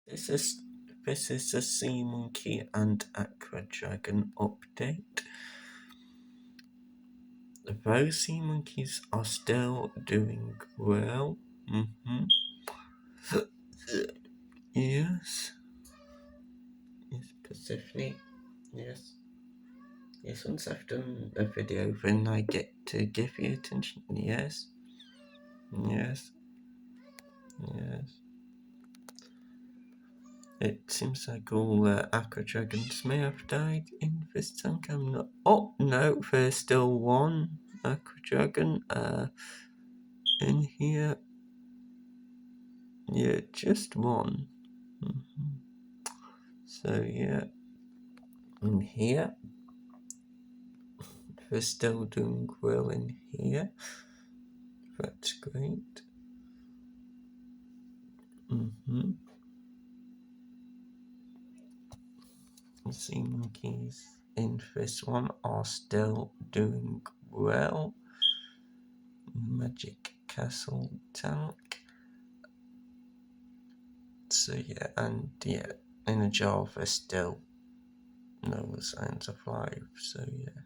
This is this is a Sea Monkey and Aqua Dragon update. Those sea monkeys are still doing well. Yes. Yes, Persephone. Yes. Yes, once I've done a video, then I get to give you attention. Yes. Yes. Yes. It seems like all Aqua Dragons may have died in this tank. I'm not. Oh no, there's still one Aqua Dragon in here. Yeah, just one. So yeah, in here, they're still doing well in here. That's great. The sea monkeys in this one are still doing well. Magic Castle tank. So yeah, and yeah, in a jar there's still no signs of life. So yeah.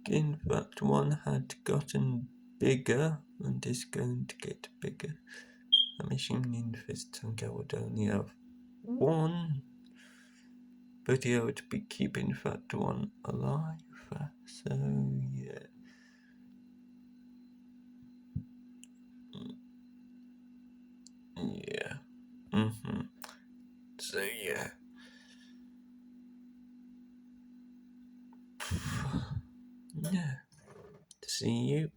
In fact, one had gotten bigger and is going to get bigger. I'm assuming in this tank I would only have one, but I would be keeping that one alive. So yeah. Yeah. So yeah. Yeah. See you.